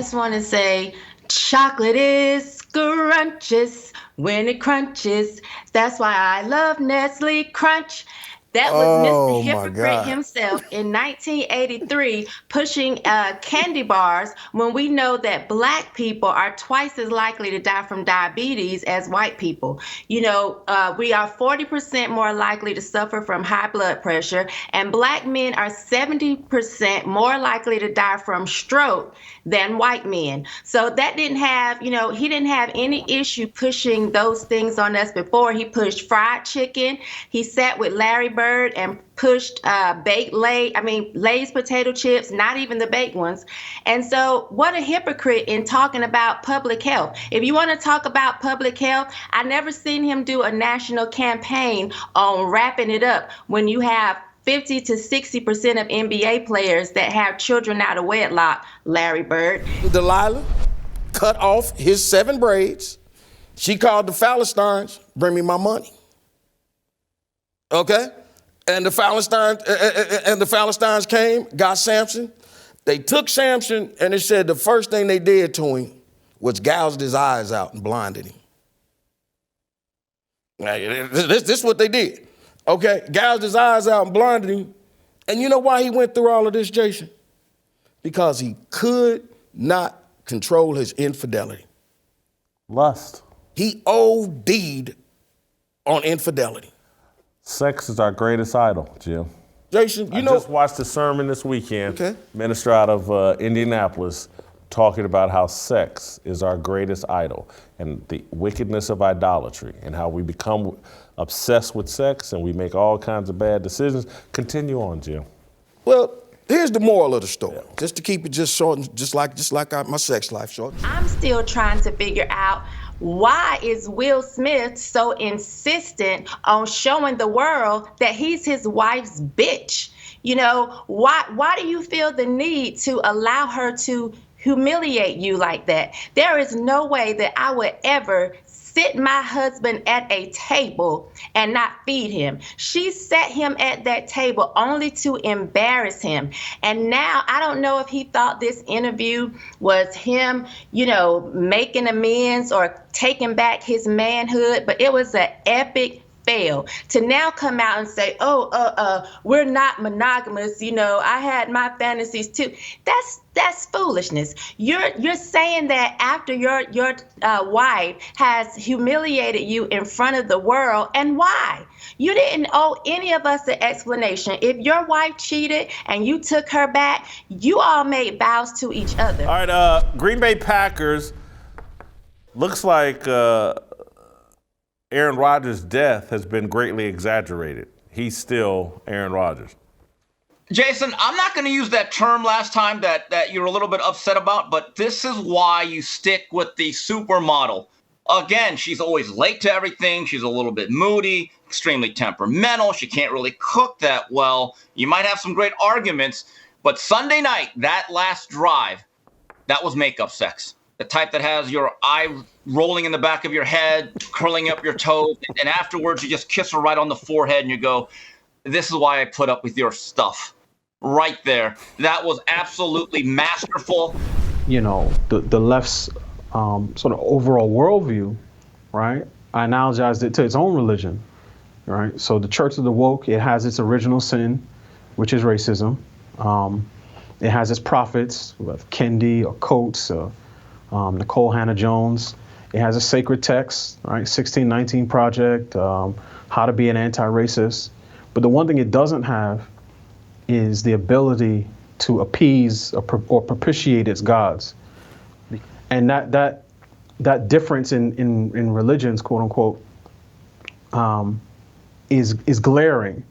just want to say, chocolate is scrumptious when it crunches. That's why I love Nestle Crunch. That was Mr. Hypocrite himself in 1983 pushing candy bars when we know that black people are twice as likely to die from diabetes as white people. We are 40% more likely to suffer from high blood pressure, and black men are 70% more likely to die from stroke than white men. So that didn't have, he didn't have any issue pushing those things on us before. He pushed fried chicken. He sat with Larry Bird and pushed Lay's potato chips, not even the baked ones. And so what a hypocrite in talking about public health. If you want to talk about public health, I never seen him do a national campaign on wrapping it up when you have 50 to 60% of NBA players that have children out of wedlock, Larry Bird. Delilah cut off his 7 braids. She called the Philistines, bring me my money. Okay? And the Philistines came, got Samson. They took Samson, and it said the first thing they did to him was gouged his eyes out and blinded him. This is what they did. Okay, gouged his eyes out and blinded him. And you know why he went through all of this, Jason? Because he could not control his infidelity. Lust. He OD'd on infidelity. Sex is our greatest idol, Jim. Jason, I just watched a sermon this weekend, minister out of Indianapolis, talking about how sex is our greatest idol and the wickedness of idolatry and how we become obsessed with sex and we make all kinds of bad decisions. Continue on, Jim. Well, here's the moral of the story, just to keep it just short, just like my sex life short. I'm still trying to figure out, why is Will Smith so insistent on showing the world that he's his wife's bitch? Why do you feel the need to allow her to humiliate you like that? There is no way that I would ever sit my husband at a table and not feed him. She set him at that table only to embarrass him. And now I don't know if he thought this interview was him, making amends or taking back his manhood, but it was an epic fail to now come out and say, we're not monogamous. I had my fantasies too. That's foolishness. You're saying that after your wife has humiliated you in front of the world, and why? You didn't owe any of us an explanation. If your wife cheated and you took her back, you all made vows to each other. All right, Green Bay Packers, looks like Aaron Rodgers' death has been greatly exaggerated. He's still Aaron Rodgers. Jason, I'm not going to use that term last time that you're a little bit upset about, but this is why you stick with the supermodel. Again, she's always late to everything. She's a little bit moody, extremely temperamental. She can't really cook that well. You might have some great arguments, but Sunday night, that last drive, that was makeup sex. The type that has your eye rolling in the back of your head, curling up your toes, and afterwards you just kiss her right on the forehead and you go, this is why I put up with your stuff. Right there. That was absolutely masterful. The left's sort of overall worldview, right? I analogized it to its own religion, right? So the Church of the Woke, it has its original sin, which is racism. It has its prophets, Kendi or Coates, Nicole Hannah-Jones. It has a sacred text, right? 1619 Project, how to be an anti-racist. But the one thing it doesn't have is the ability to appease or propitiate its gods. And that difference in religions, quote unquote, is glaring.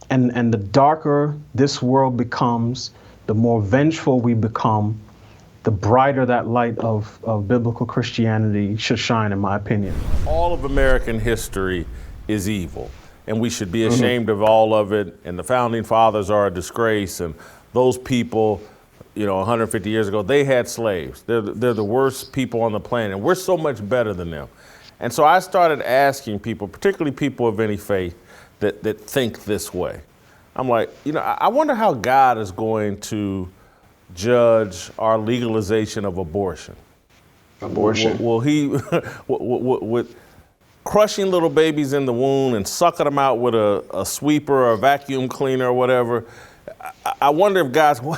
And the darker this world becomes, the more vengeful we become, the brighter that light of biblical Christianity should shine, in my opinion. All of American history is evil, and we should be ashamed of all of it, and the Founding Fathers are a disgrace, and those people, 150 years ago, they had slaves. They're the worst people on the planet, and we're so much better than them. And so I started asking people, particularly people of any faith, that think this way. I'm like, I wonder how God is going to judge our legalization of abortion? Will he, with crushing little babies in the womb and sucking them out with a sweeper or a vacuum cleaner or whatever? I wonder if God's, well,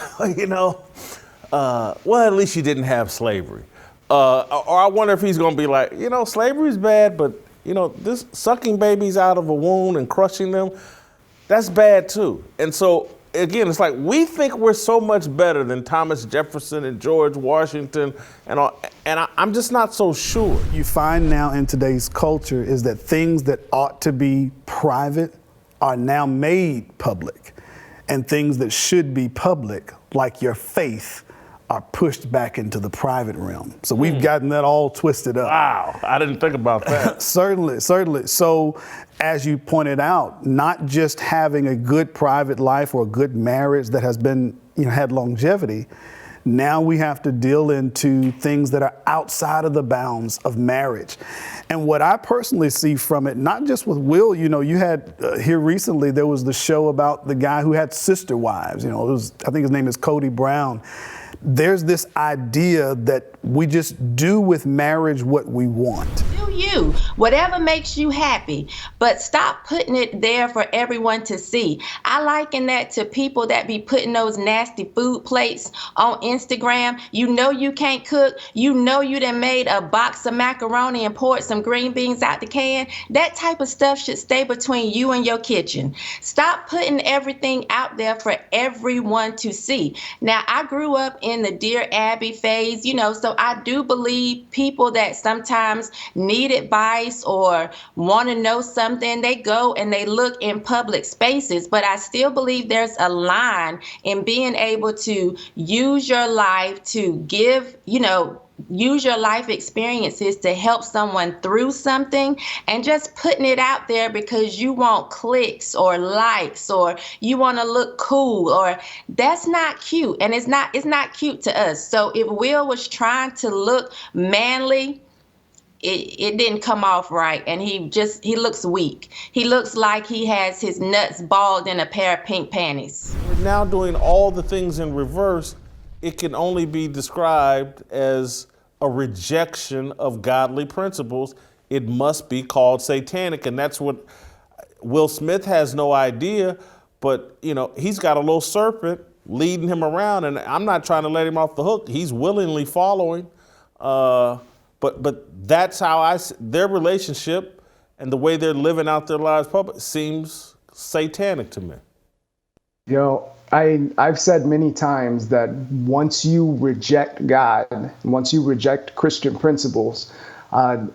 at least you didn't have slavery. Or I wonder if he's going to be like, slavery's bad, but, this sucking babies out of a womb and crushing them, that's bad too. And so, again, it's like we think we're so much better than Thomas Jefferson and George Washington and all, and I'm just not so sure. You find now in today's culture is that things that ought to be private are now made public, and things that should be public, like your faith, are pushed back into the private realm. So we've gotten that all twisted up. Wow, I didn't think about that. Certainly. So as you pointed out, not just having a good private life or a good marriage that has been, had longevity, now we have to deal into things that are outside of the bounds of marriage. And what I personally see from it, not just with Will, you had here recently, there was the show about the guy who had sister wives, I think his name is Cody Brown. There's this idea that we just do with marriage what we want. Do you, whatever makes you happy, but stop putting it there for everyone to see. I liken that to people that be putting those nasty food plates on Instagram. You can't cook. You done made a box of macaroni and poured some green beans out the can. That type of stuff should stay between you and your kitchen. Stop putting everything out there for everyone to see. Now, I grew up in the Dear Abby phase, so I do believe people that sometimes need advice or want to know something, they go and they look in public spaces. But I still believe there's a line in being able to use your life to give, use your life experiences to help someone through something, and just putting it out there because you want clicks or likes or you want to look cool, or that's not cute. And it's not cute to us. So if Will was trying to look manly, it didn't come off right, and he looks weak. He looks like he has his nuts balled in a pair of pink panties. We're now doing all the things in reverse. It can only be described as a rejection of godly principles. It must be called satanic, and that's what Will Smith has no idea, but he's got a little serpent leading him around, and I'm not trying to let him off the hook. He's willingly following, but that's how their relationship and the way they're living out their lives public seems satanic to me. I've said many times that once you reject God, once you reject Christian principles, and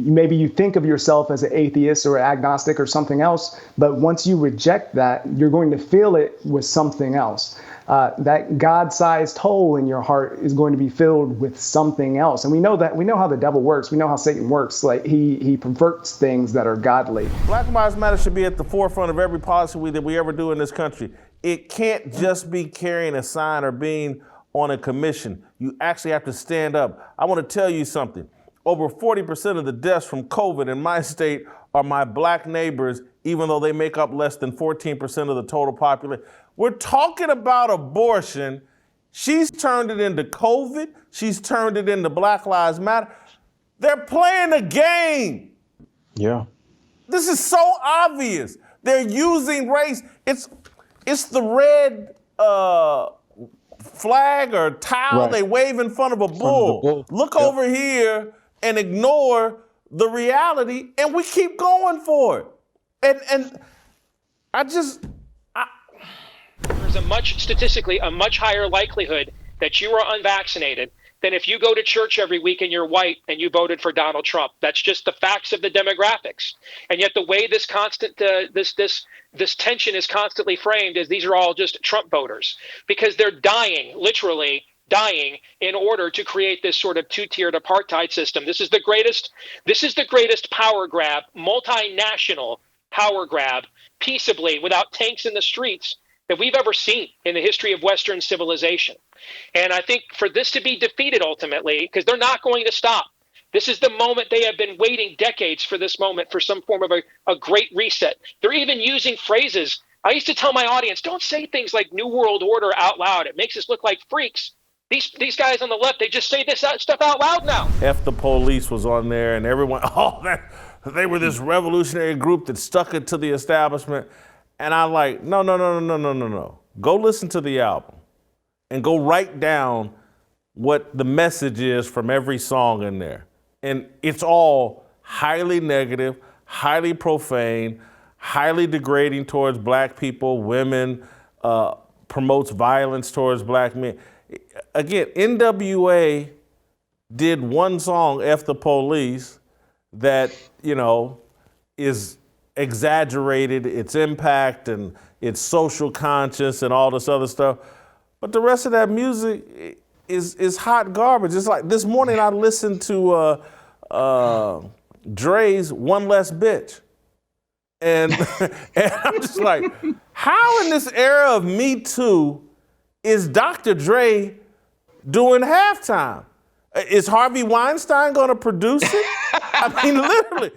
maybe you think of yourself as an atheist or agnostic or something else, but once you reject that, you're going to fill it with something else. That God-sized hole in your heart is going to be filled with something else. And we know how the devil works. We know how Satan works. Like he perverts things that are godly. Black Lives Matter should be at the forefront of every policy that we ever do in this country. It can't just be carrying a sign or being on a commission. You actually have to stand up. I want to tell you something. Over 40% of the deaths from COVID in my state are my black neighbors, even though they make up less than 14% of the total population. We're talking about abortion. She's turned it into COVID. She's turned it into Black Lives Matter. They're playing a game. Yeah. This is so obvious. They're using race. It's the red flag or towel they wave in front of a bull. Look over here and ignore the reality, and we keep going for it. And there's statistically a much higher likelihood that you are unvaccinated than if you go to church every week and you're white and you voted for Donald Trump. That's just the facts of the demographics. And yet the way this tension is constantly framed is these are all just Trump voters, because they're literally dying in order to create this sort of two-tiered apartheid system. This is the greatest power grab, multinational power grab, peaceably, without tanks in the streets, that we've ever seen in the history of Western civilization. And I think for this to be defeated ultimately, because they're not going to stop, this is the moment. They have been waiting decades for this moment, for some form of a great reset. They're even using phrases I used to tell my audience, don't say things like New World Order out loud. It makes us look like freaks. These guys on the left, they just say this stuff out loud now. F the Police was on there, and everyone, they were this revolutionary group that stuck it to the establishment. And I'm like, no. Go listen to the album and go write down what the message is from every song in there. And it's all highly negative, highly profane, highly degrading towards black people, women, promotes violence towards black men. Again, NWA did one song, F the Police, that, is exaggerated, its impact and its social conscience and all this other stuff. But the rest of that music is hot garbage. It's like this morning I listened to Dre's One Less Bitch. And I'm just like, how in this era of Me Too is Dr. Dre doing halftime? Is Harvey Weinstein going to produce it? I mean, literally.